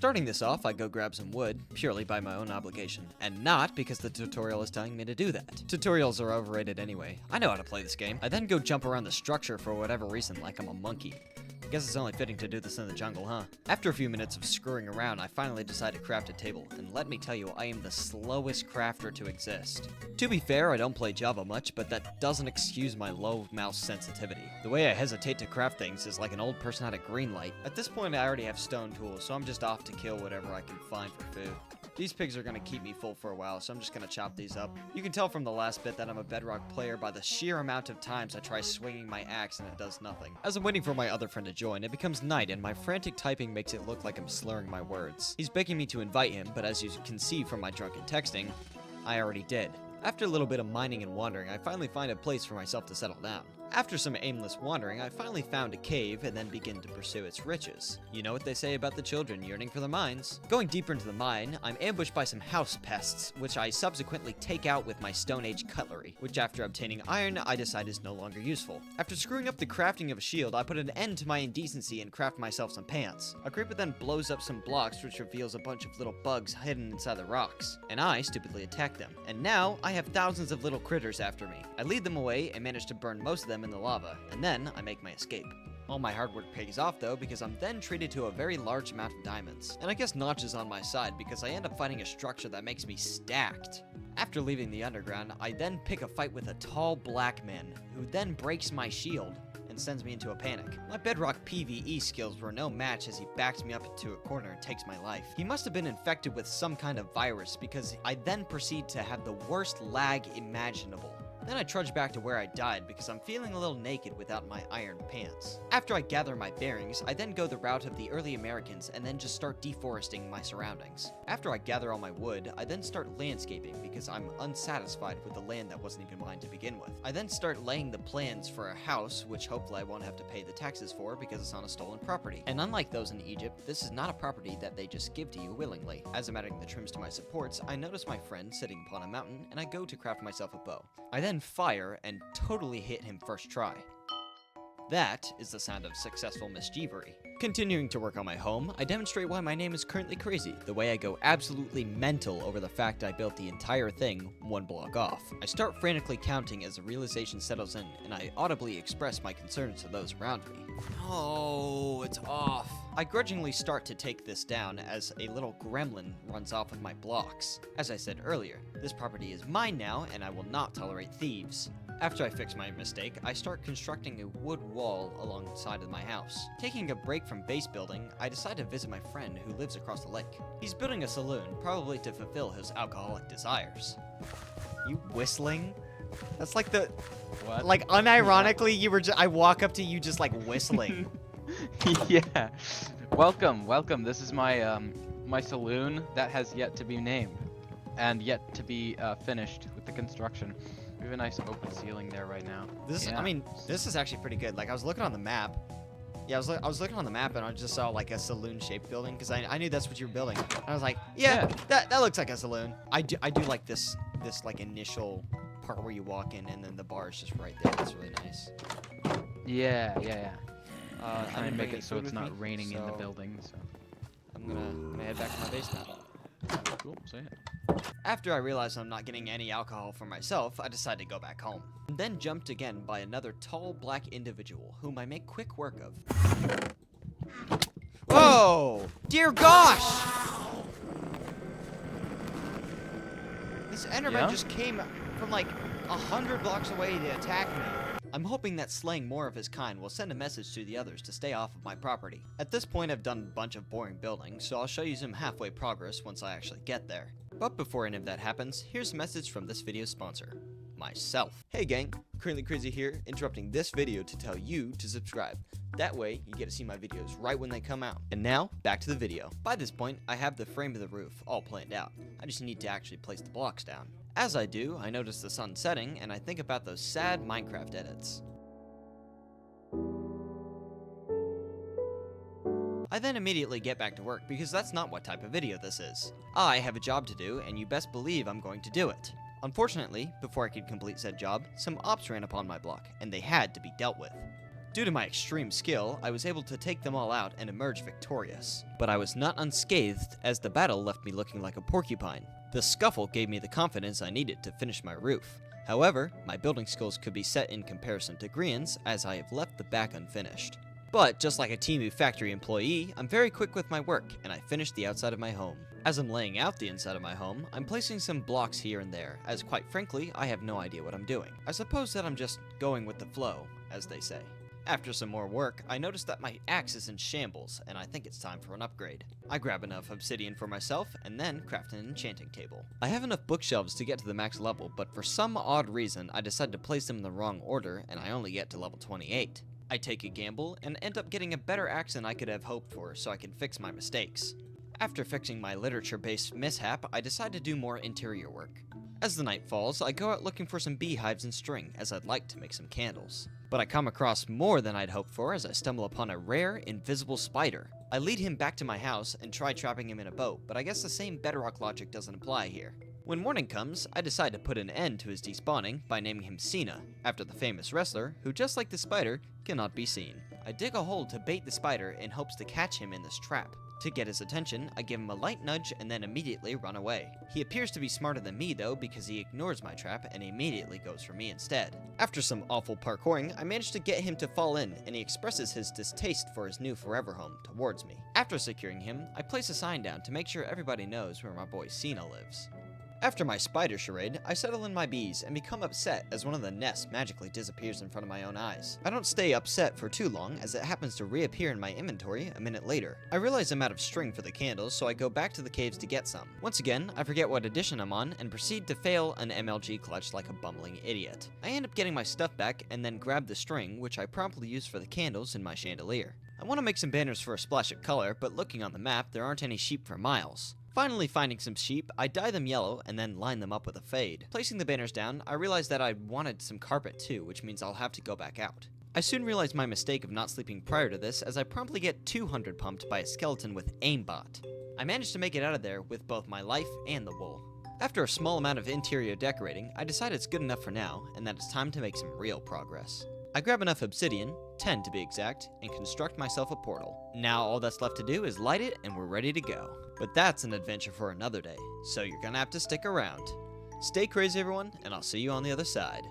Starting this off, I go grab some wood, purely by my own obligation, and not because the tutorial is telling me to do that. Tutorials are overrated anyway. I know how to play this game. I then go jump around the structure for whatever reason, like I'm a monkey. Guess it's only fitting to do this in the jungle, huh? After a few minutes of screwing around, I finally decide to craft a table, and let me tell you, I am the slowest crafter to exist. To be fair, I don't play Java much, but that doesn't excuse my low mouse sensitivity. The way I hesitate to craft things is like an old person at a green light. At this point, I already have stone tools, so I'm just off to kill whatever I can find for food. These pigs are gonna keep me full for a while, so I'm just gonna chop these up. You can tell from the last bit that I'm a Bedrock player by the sheer amount of times I try swinging my axe and it does nothing. As I'm waiting for my other friend to join, it becomes night and my frantic typing makes it look like I'm slurring my words. He's begging me to invite him, but as you can see from my drunken texting, I already did. After a little bit of mining and wandering, I finally find a place for myself to settle down. After some aimless wandering, I finally found a cave and then begin to pursue its riches. You know what they say about the children yearning for the mines. Going deeper into the mine, I'm ambushed by some house pests, which I subsequently take out with my Stone Age cutlery, which after obtaining iron, I decide is no longer useful. After screwing up the crafting of a shield, I put an end to my indecency and craft myself some pants. A creeper then blows up some blocks, which reveals a bunch of little bugs hidden inside the rocks, and I stupidly attack them. And now, I have thousands of little critters after me. I lead them away and manage to burn most of them in the lava, and then I make my escape. All my hard work pays off though, because I'm then treated to a very large amount of diamonds. And I guess Notch is on my side because I end up fighting a structure that makes me stacked. After leaving the underground, I then pick a fight with a tall black man, who then breaks my shield and sends me into a panic. My Bedrock PvE skills were no match as he backs me up into a corner and takes my life. He must have been infected with some kind of virus because I then proceed to have the worst lag imaginable. Then I trudge back to where I died because I'm feeling a little naked without my iron pants. After I gather my bearings, I then go the route of the early Americans and then just start deforesting my surroundings. After I gather all my wood, I then start landscaping because I'm unsatisfied with the land that wasn't even mine to begin with. I then start laying the plans for a house, which hopefully I won't have to pay the taxes for because it's on a stolen property. And unlike those in Egypt, this is not a property that they just give to you willingly. As I'm adding the trims to my supports, I notice my friend sitting upon a mountain and I go to craft myself a bow. I then fire and totally hit him first try. That is the sound of successful mischievery. Continuing to work on my home, I demonstrate why my name is CurrentlyCrazy, the way I go absolutely mental over the fact I built the entire thing one block off. I start frantically counting as the realization settles in, and I audibly express my concerns to those around me. Oh, it's off. I grudgingly start to take this down as a little gremlin runs off with my blocks. As I said earlier, this property is mine now, and I will not tolerate thieves. After I fix my mistake, I start constructing a wood wall alongside of my house. Taking a break from base building, I decide to visit my friend who lives across the lake. He's building a saloon, probably to fulfill his alcoholic desires. You whistling? That's like the... What? Like, unironically, you were I walk up to you just, like, whistling. Yeah. Welcome. This is my, my saloon that has yet to be named. And yet to be, finished with the construction. We have a nice open ceiling there right now. This, yeah. I mean, this is actually pretty good. Like, I was looking on the map. Yeah, I was looking on the map and I just saw like a saloon-shaped building because I knew that's what you were building. And I was like, yeah. That looks like a saloon. I do like this like initial part where you walk in and then the bar is just right there. That's really nice. Yeah. I Trying to didn't make bring it so any it's food not with me, raining in the so building. So. I'm gonna head back to my base now. Cool. Say it. After I realize I'm not getting any alcohol for myself, I decide to go back home. Then jumped again by another tall black individual, whom I make quick work of. Whoa! Dear gosh! This Enderman just came from like 100 blocks away to attack me. I'm hoping that slaying more of his kind will send a message to the others to stay off of my property. At this point, I've done a bunch of boring building, so I'll show you some halfway progress once I actually get there. But before any of that happens, here's a message from this video's sponsor, myself. Hey gang, CurrentlyCrazy here, interrupting this video to tell you to subscribe. That way, you get to see my videos right when they come out. And now, back to the video. By this point, I have the frame of the roof all planned out. I just need to actually place the blocks down. As I do, I notice the sun setting, and I think about those sad Minecraft edits. I then immediately get back to work because that's not what type of video this is. I have a job to do, and you best believe I'm going to do it. Unfortunately, before I could complete said job, some ops ran upon my block, and they had to be dealt with. Due to my extreme skill, I was able to take them all out and emerge victorious. But I was not unscathed, as the battle left me looking like a porcupine. The scuffle gave me the confidence I needed to finish my roof. However, my building skills could be set in comparison to Grian's, as I have left the back unfinished. But, just like a Temu factory employee, I'm very quick with my work, and I finished the outside of my home. As I'm laying out the inside of my home, I'm placing some blocks here and there, as quite frankly, I have no idea what I'm doing. I suppose that I'm just going with the flow, as they say. After some more work, I noticed that my axe is in shambles, and I think it's time for an upgrade. I grab enough obsidian for myself, and then craft an enchanting table. I have enough bookshelves to get to the max level, but for some odd reason, I decide to place them in the wrong order, and I only get to level 28. I take a gamble, and end up getting a better axe than I could have hoped for, so I can fix my mistakes. After fixing my literature-based mishap, I decide to do more interior work. As the night falls, I go out looking for some beehives and string, as I'd like to make some candles. But I come across more than I'd hoped for as I stumble upon a rare, invisible spider. I lead him back to my house and try trapping him in a boat, but I guess the same Bedrock logic doesn't apply here. When morning comes, I decide to put an end to his despawning by naming him Cena, after the famous wrestler, who just like the spider, cannot be seen. I dig a hole to bait the spider in hopes to catch him in this trap. To get his attention, I give him a light nudge and then immediately run away. He appears to be smarter than me though, because he ignores my trap and immediately goes for me instead. After some awful parkouring, I manage to get him to fall in, and he expresses his distaste for his new forever home towards me. After securing him, I place a sign down to make sure everybody knows where my boy Cena lives. After my spider charade, I settle in my bees and become upset as one of the nests magically disappears in front of my own eyes. I don't stay upset for too long, as it happens to reappear in my inventory a minute later. I realize I'm out of string for the candles, so I go back to the caves to get some. Once again, I forget what edition I'm on and proceed to fail an MLG clutch like a bumbling idiot. I end up getting my stuff back and then grab the string, which I promptly use for the candles in my chandelier. I want to make some banners for a splash of color, but looking on the map, there aren't any sheep for miles. Finally finding some sheep, I dye them yellow and then line them up with a fade. Placing the banners down, I realize that I wanted some carpet too, which means I'll have to go back out. I soon realize my mistake of not sleeping prior to this, as I promptly get 200 pumped by a skeleton with aimbot. I manage to make it out of there with both my life and the wool. After a small amount of interior decorating, I decide it's good enough for now, and that it's time to make some real progress. I grab enough obsidian, 10 to be exact, and construct myself a portal. Now all that's left to do is light it and we're ready to go. But that's an adventure for another day, so you're gonna have to stick around. Stay crazy everyone, and I'll see you on the other side.